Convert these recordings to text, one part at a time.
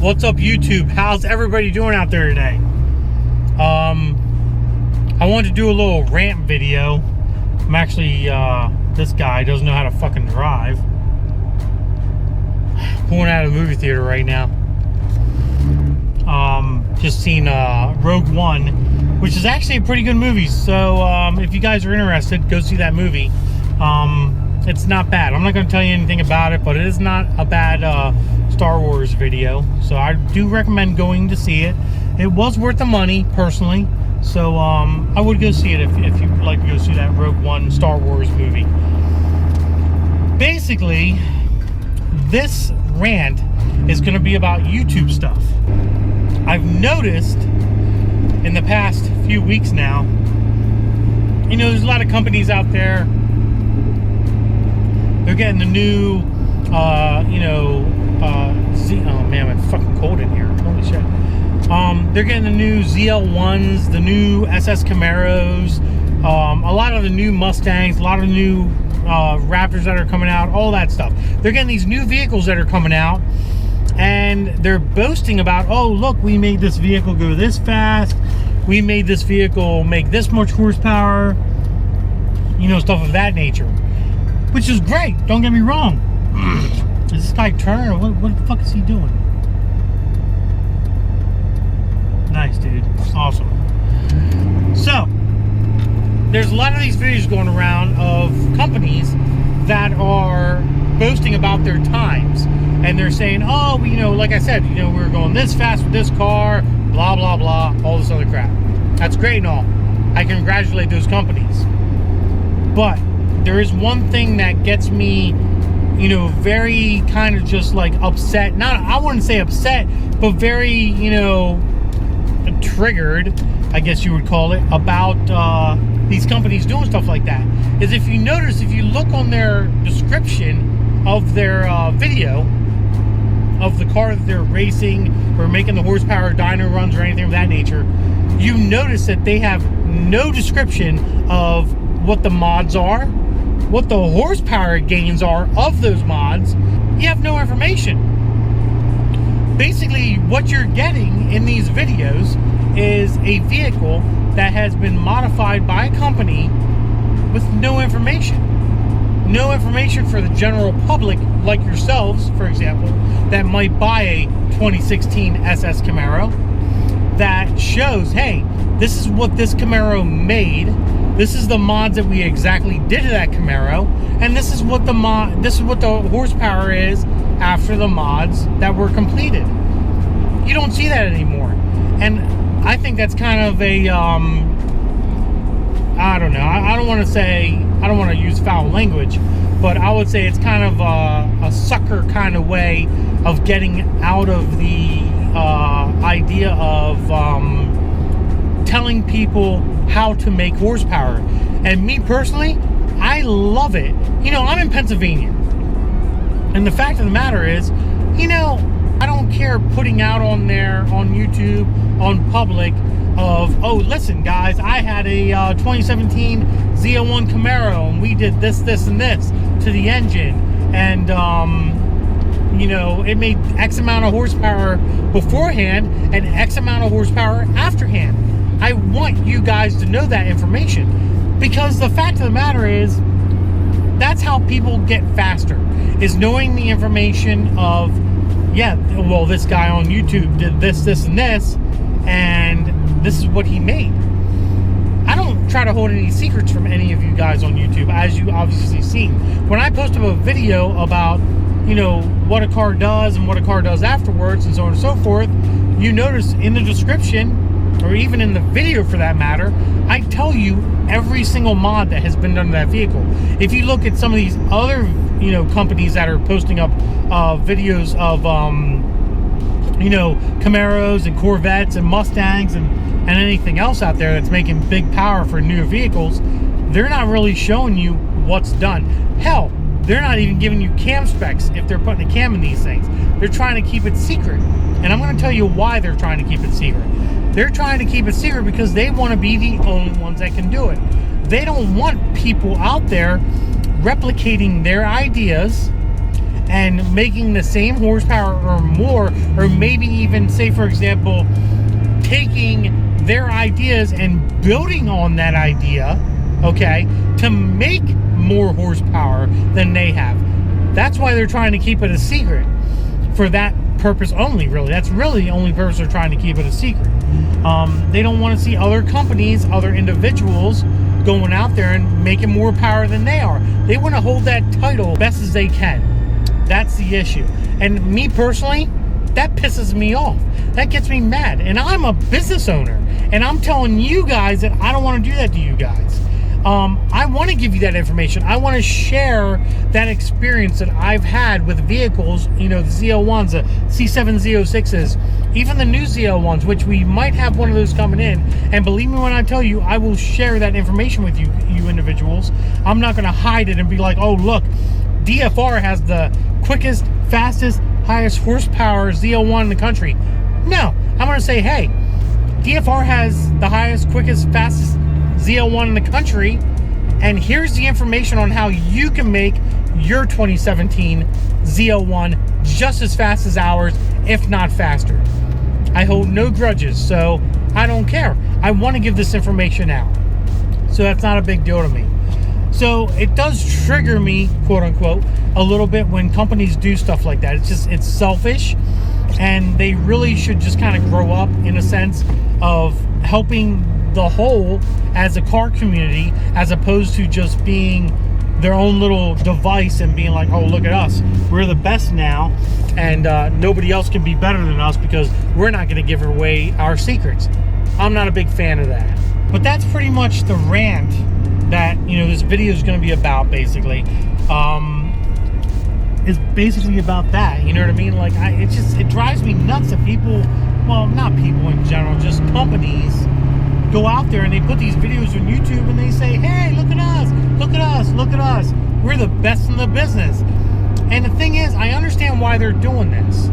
What's up, YouTube? How's everybody doing out there today? I wanted to do a little rant video. I'm actually, this guy doesn't know how to fucking drive. Pulling out of the movie theater right now. Just seen Rogue One, which is actually a pretty good movie. So if you guys are interested, go see that movie. It's not bad. I'm not going to tell you anything about it, but it is not a bad Star Wars video. So I do recommend going to see it. It was worth the money, personally. So I would go see it if you'd like to go see that Rogue One Star Wars movie. Basically, this rant is going to be about YouTube stuff. I've noticed in the past few weeks now, you know, there's a lot of companies out there. They're getting the new, oh man, it's fucking cold in here. Holy shit. They're getting the new ZL1s, the new SS Camaros, a lot of the new Mustangs, a lot of the new Raptors that are coming out, all that stuff. They're getting these new vehicles that are coming out, and they're boasting about, oh, look, we made this vehicle go this fast. We made this vehicle make this much horsepower. You know, stuff of that nature. Which is great, don't get me wrong. Is this guy turning, or what the fuck is he doing? Nice, dude. Awesome. So, there's a lot of these videos going around of companies that are boasting about their times. And they're saying, oh, you know, like I said, you know, we're going this fast with this car, blah, blah, blah, all this other crap. That's great and all. I congratulate those companies. But there is one thing that gets me, you know, very kind of just like upset. Not, I wouldn't say upset, but very, you know, triggered, I guess you would call it, about these companies doing stuff like that. Is if you notice, if you look on their description of their video of the car that they're racing or making the horsepower dyno runs or anything of that nature, you notice that they have no description of what the mods are, what the horsepower gains are of those mods. You have no information. Basically, what you're getting in these videos is a vehicle that has been modified by a company with no information. No information for the general public, like yourselves, for example, that might buy a 2016 SS Camaro, that shows, hey, this is what this Camaro made. This is the mods that we exactly did to that Camaro, and this is what the horsepower is after the mods that were completed. You don't see that anymore, and I think that's kind of a I don't know. I don't want to use foul language, but I would say it's kind of a sucker kind of way of getting out of the idea of telling people how to make horsepower. And me personally, I love it. You know, I'm in Pennsylvania, and the fact of the matter is, you know, I don't care putting out on there, on YouTube, on public, of, oh, listen, guys, I had a 2017 ZL1 Camaro, and we did this, this, and this to the engine, and, you know, it made X amount of horsepower beforehand and X amount of horsepower afterhand. I want you guys to know that information, because the fact of the matter is, that's how people get faster, is knowing the information of, yeah, well, this guy on YouTube did this, this, and this, and this is what he made. I don't try to hold any secrets from any of you guys on YouTube, as you obviously seen. When I post up a video about, you know, what a car does and what a car does afterwards and so on and so forth, you notice in the description, or even in the video for that matter, I tell you every single mod that has been done to that vehicle. If you look at some of these other, you know, companies that are posting up videos of, you know, Camaros and Corvettes and Mustangs and anything else out there that's making big power for newer vehicles, they're not really showing you what's done. Hell, they're not even giving you cam specs if they're putting a cam in these things. They're trying to keep it secret. And I'm going to tell you why they're trying to keep it secret. They're trying to keep it secret because they want to be the only ones that can do it. They don't want people out there replicating their ideas and making the same horsepower or more, or maybe even, say for example, taking their ideas and building on that idea, okay, to make more horsepower than they have. That's why they're trying to keep it a secret, for that purpose only, really. That's really the only purpose they're trying to keep it a secret. They don't want to see other companies, other individuals going out there and making more power than they are. They want to hold that title best as they can. That's the issue. And me personally, that pisses me off. That gets me mad. And I'm a business owner, and I'm telling you guys that I don't want to do that to you guys. I want to give you that information. I want to share that experience that I've had with vehicles, you know, the Z01s, the C7 Z06s, even the new Z01s, which we might have one of those coming in. And believe me when I tell you, I will share that information with you, you individuals. I'm not going to hide it and be like, oh, look, DFR has the quickest, fastest, highest horsepower Z01 in the country. No, I'm going to say, hey, DFR has the highest, quickest, fastest Z01 in the country, and here's the information on how you can make your 2017 Z01 just as fast as ours, if not faster. I hold no grudges, so I don't care. I want to give this information out, so that's not a big deal to me. So it does trigger me, quote unquote, a little bit when companies do stuff like that. It's selfish, and they really should just kind of grow up in a sense of helping the whole as a car community, as opposed to just being their own little device and being like, oh, look at us, we're the best now, and nobody else can be better than us because we're not going to give away our secrets. I'm not a big fan of that. But that's pretty much the rant that, you know, this video is going to be about, basically. Is basically about that, you know what I mean? Like, it drives me nuts that people, well, not people in general, just companies go out there and they put these videos on YouTube and they say, hey, look at us, look at us, look at us, we're the best in the business. And the thing is, I understand why they're doing this.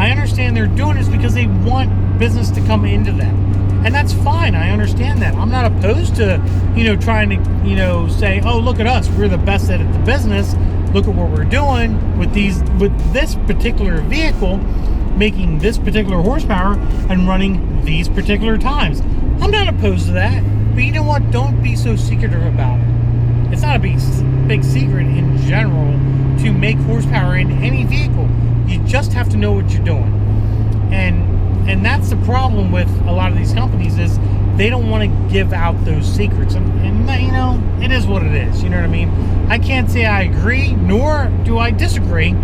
I understand they're doing this because they want business to come into them, and that's fine. I understand that. I'm not opposed to, you know, trying to, you know, say, oh, look at us, we're the best at the business, look at what we're doing with this particular vehicle, making this particular horsepower and running these particular times. I'm not opposed to that, but you know what? Don't be so secretive about it. It's not a big secret in general to make horsepower in any vehicle. You just have to know what you're doing. And that's the problem with a lot of these companies, is they don't want to give out those secrets. And you know, it is what it is. You know what I mean? I can't say I agree, nor do I disagree.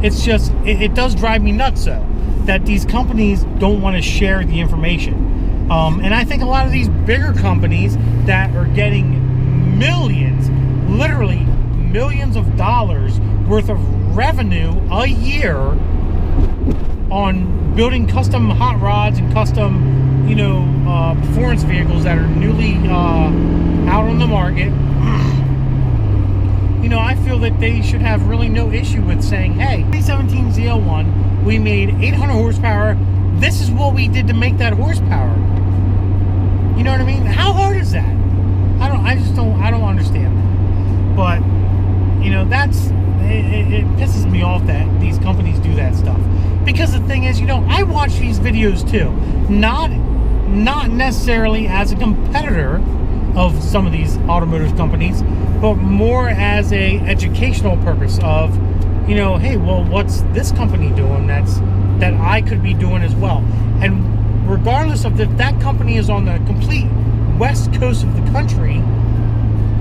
It's just, it does drive me nuts, though, that these companies don't want to share the information. And I think a lot of these bigger companies that are getting millions, literally millions of dollars worth of revenue a year on building custom hot rods and custom, you know, performance vehicles that are newly out on the market, you know, I feel that they should have really no issue with saying, hey, 2017 Z01, we made 800 horsepower. This is what we did to make that horsepower. You know what I mean? How hard is that? I don't understand that. But, you know, it pisses me off that these companies do that stuff. Because the thing is, you know, I watch these videos too. Not necessarily as a competitor of some of these automotive companies, but more as a educational purpose of, you know, hey, well, what's this company doing that I could be doing as well? And regardless of if that company is on the complete west coast of the country,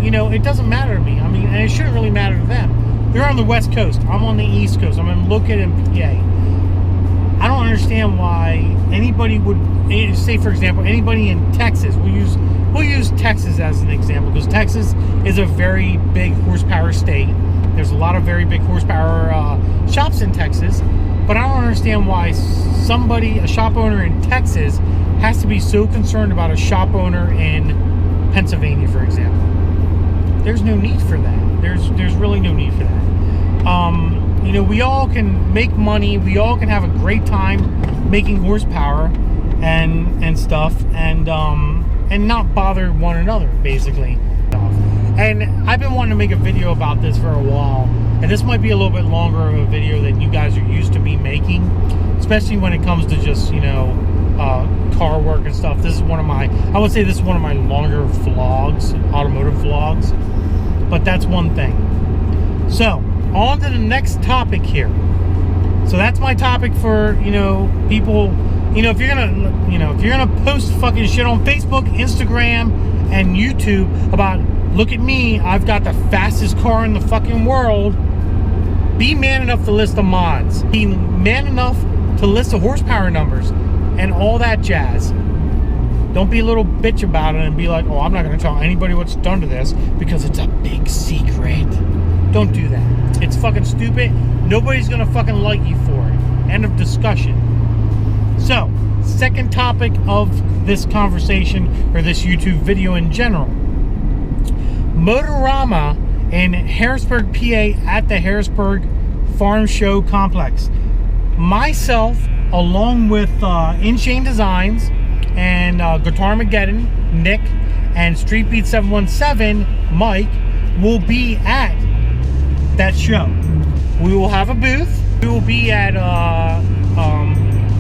you know, it doesn't matter to me. I mean, and it shouldn't really matter to them. They're on the west coast. I'm on the east coast. I'm located in PA. I don't understand why anybody would, say for example, anybody in Texas, we'll use Texas as an example, because Texas is a very big horsepower state. There's a lot of very big horsepower shops in Texas, but I don't understand why a shop owner in Texas has to be so concerned about a shop owner in Pennsylvania, for example. There's no need for that. There's really no need for that. You know, we all can make money. We all can have a great time making horsepower and stuff, and not bother one another, basically. And I've been wanting to make a video about this for a while. And this might be a little bit longer of a video than you guys are used to me making, especially when it comes to just, you know, car work and stuff. This is one of my, I would say this is one of my longer vlogs, automotive vlogs, but that's one thing. So, on to the next topic here. So that's my topic for, you know, people, you know, if you're gonna post fucking shit on Facebook, Instagram, and YouTube about, look at me, I've got the fastest car in the fucking world, be man enough to list the mods. Be man enough to list the horsepower numbers and all that jazz. Don't be a little bitch about it and be like, oh, I'm not going to tell anybody what's done to this because it's a big secret. Don't do that. It's fucking stupid. Nobody's going to fucking like you for it. End of discussion. So, second topic of this conversation, or this YouTube video in general. Motorama in Harrisburg, PA at the Harrisburg Farm Show Complex. Myself, along with InChain Designs and Guitarmageddon, Nick, and Streetbeat 717, Mike, will be at that show. We will have a booth. We will be at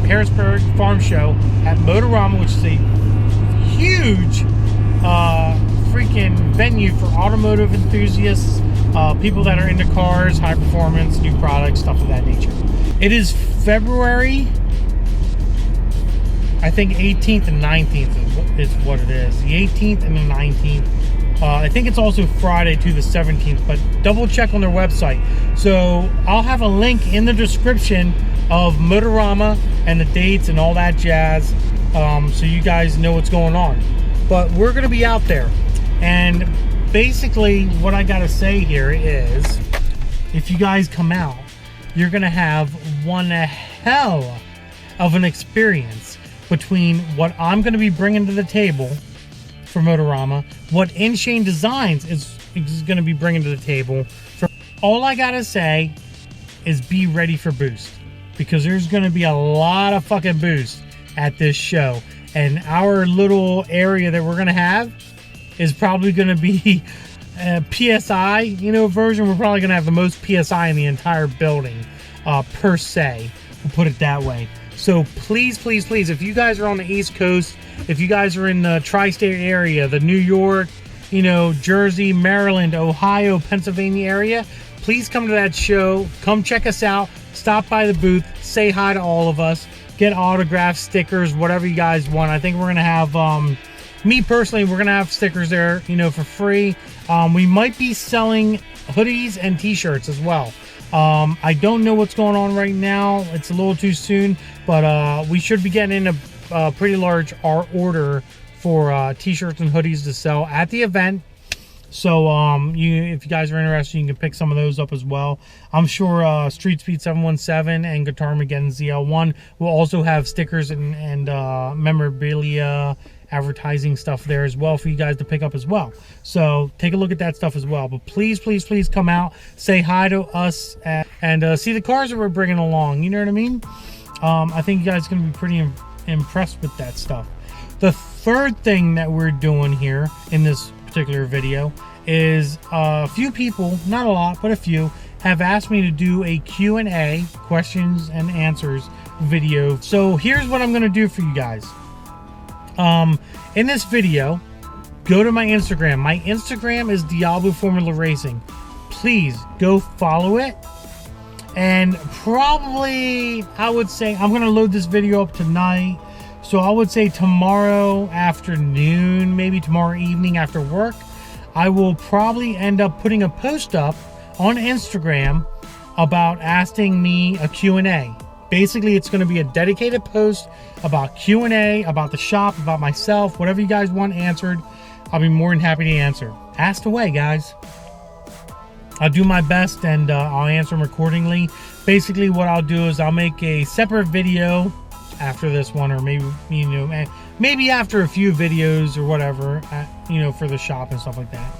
Harrisburg Farm Show at Motorama, which is a huge freaking venue for automotive enthusiasts, people that are into cars, high performance, new products, stuff of that nature. It is February, I think 18th and 19th is what it is. The 18th and the 19th. I think it's also Friday to the 17th, but double check on their website. So I'll have a link in the description of Motorama and the dates and all that jazz, so you guys know what's going on. But we're going to be out there. And basically what I gotta say here is, if you guys come out, you're gonna have one hell of an experience between what I'm gonna be bringing to the table for Motorama, what InChain Designs is gonna be bringing to the table. All I gotta say is be ready for boost, because there's gonna be a lot of fucking boost at this show. And our little area that we're gonna have is probably going to be a PSI, you know, version. We're probably going to have the most PSI in the entire building, per se. We'll put it that way. So please, please, please, if you guys are on the East Coast, if you guys are in the tri-state area, the New York, you know, Jersey, Maryland, Ohio, Pennsylvania area, please come to that show. Come check us out. Stop by the booth. Say hi to all of us. Get autographs, stickers, whatever you guys want. I think we're going to have... me personally, we're gonna have stickers there, you know, for free. We might be selling hoodies and t-shirts as well. I don't know what's going on right now. It's a little too soon, but we should be getting in a pretty large order for t-shirts and hoodies to sell at the event. So if you guys are interested, you can pick some of those up as well. I'm sure Streetspeed 717 and Guitarmageddon ZL1 will also have stickers and memorabilia, advertising stuff there as well for you guys to pick up as well. So take a look at that stuff as well. But please, please, please come out, say hi to us, and see the cars that we're bringing along. You know what I mean? I think you guys are going to be pretty impressed with that stuff. The third thing that we're doing here in this particular video is a few people, not a lot, but a few, have asked me to do a Q&A, questions and answers video. So here's what I'm going to do for you guys. In this video, go to my Instagram. My Instagram is Diablo Formula Racing. Please go follow it. And probably, I would say, I'm going to load this video up tonight. So I would say tomorrow afternoon, maybe tomorrow evening after work, I will probably end up putting a post up on Instagram about asking me a Q&A. Basically, it's going to be a dedicated post about Q&A, about the shop, about myself, whatever you guys want answered. I'll be more than happy to answer. Ask away, guys. I'll do my best and I'll answer them accordingly. Basically, what I'll do is I'll make a separate video after this one, or maybe, you know, maybe after a few videos or whatever, you know, for the shop and stuff like that.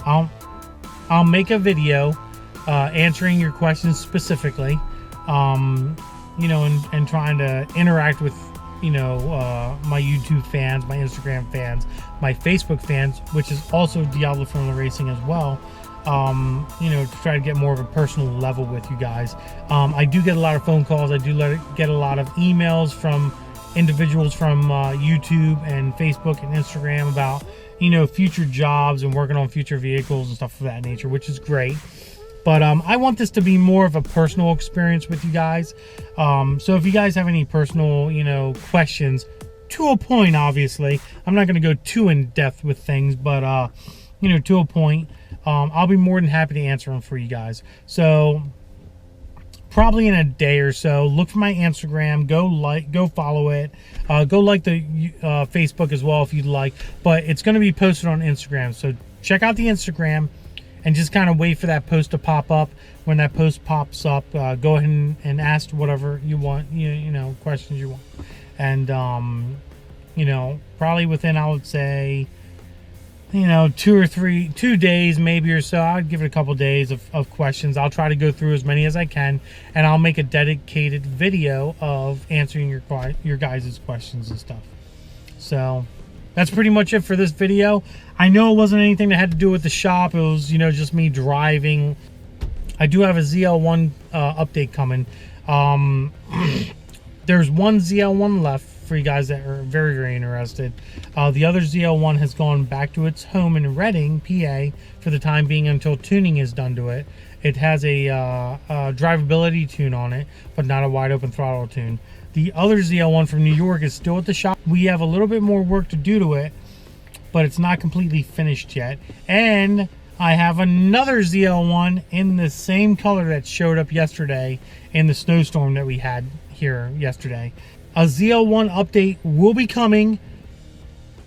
I'll make a video answering your questions specifically. You know, and trying to interact with, you know, my YouTube fans, my Instagram fans, my Facebook fans, which is also Diablo Formula Racing as well. you know, to try to get more of a personal level with you guys. I do get a lot of phone calls. I do get a lot of emails from individuals from YouTube and Facebook and Instagram about, you know, future jobs and working on future vehicles and stuff of that nature, which is great. But I want this to be more of a personal experience with you guys. So if you guys have any personal, you know, questions, to a point, obviously, I'm not going to go too in depth with things, but you know, to a point, I'll be more than happy to answer them for you guys. So probably in a day or so, look for my Instagram, go follow it, go like the Facebook as well if you'd like, but it's going to be posted on Instagram. So check out the Instagram and just kind of wait for that post to pop up. When that post pops up, go ahead and ask whatever you want, you know, questions you want. And you know, probably within, I would say, you know, 2 days maybe or so, I'd give it a couple days of questions. I'll try to go through as many as I can, and I'll make a dedicated video of answering your guys' questions and stuff. So that's pretty much it for this video. I know it wasn't anything that had to do with the shop. It was, you know, just me driving. I do have a ZL1 update coming. There's one ZL1 left for you guys that are very, very interested. The other ZL1 has gone back to its home in Reading, PA, for the time being until tuning is done to it. It has a drivability tune on it, but not a wide open throttle tune. The other ZL1 from New York is still at the shop. We have a little bit more work to do to it, but it's not completely finished yet. And I have another ZL1 in the same color that showed up yesterday in the snowstorm that we had here yesterday. A ZL1 update will be coming.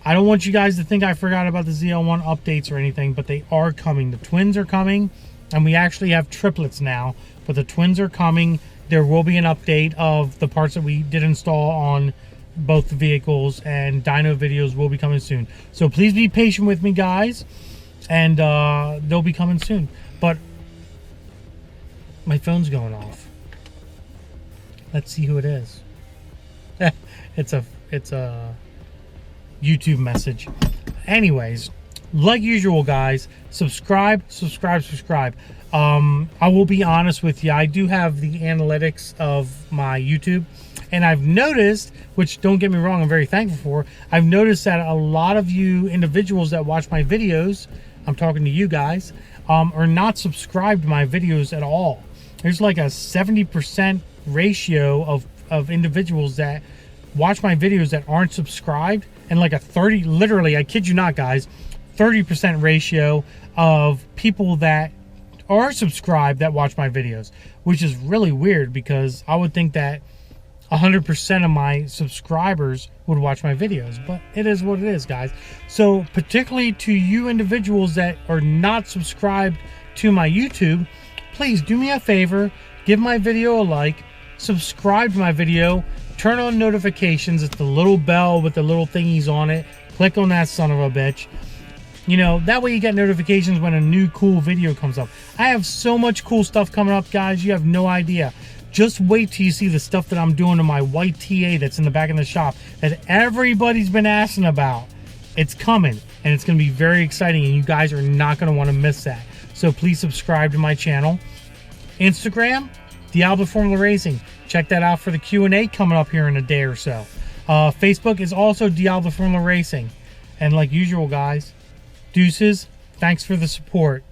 I don't want you guys to think I forgot about the ZL1 updates or anything, but they are coming. The twins are coming, and we actually have triplets now, but the twins are coming. There will be an update of the parts that we did install on both the vehicles, and dyno videos will be coming soon. So please be patient with me, guys, and they'll be coming soon. But my phone's going off. Let's see who it is. It's a YouTube message. Anyways, like usual, guys, subscribe. I will be honest with you, I do have the analytics of my YouTube, and I've noticed, which don't get me wrong, I'm very thankful for, I've noticed that a lot of you individuals that watch my videos, I'm talking to you guys, are not subscribed to my videos at all. There's like a 70% ratio of individuals that watch my videos that aren't subscribed, and like a 30, literally, I kid you not, guys, 30% ratio of people that are subscribed that watch my videos, which is really weird because I would think that 100% of my subscribers would watch my videos, but it is what it is, guys. So particularly to you individuals that are not subscribed to my YouTube, please do me a favor, give my video a like, subscribe to my video, turn on notifications. It's the little bell with the little thingies on it. Click on that son of a bitch. You know, that way you get notifications when a new cool video comes up. I have so much cool stuff coming up, guys. You have no idea. Just wait till you see the stuff that I'm doing to my white TA that's in the back of the shop that everybody's been asking about. It's coming, and it's going to be very exciting, and you guys are not going to want to miss that. So please subscribe to my channel. Instagram, Diablo Formula Racing. Check that out for the Q&A coming up here in a day or so. Facebook is also Diablo Formula Racing. And like usual, guys, deuces. Thanks for the support.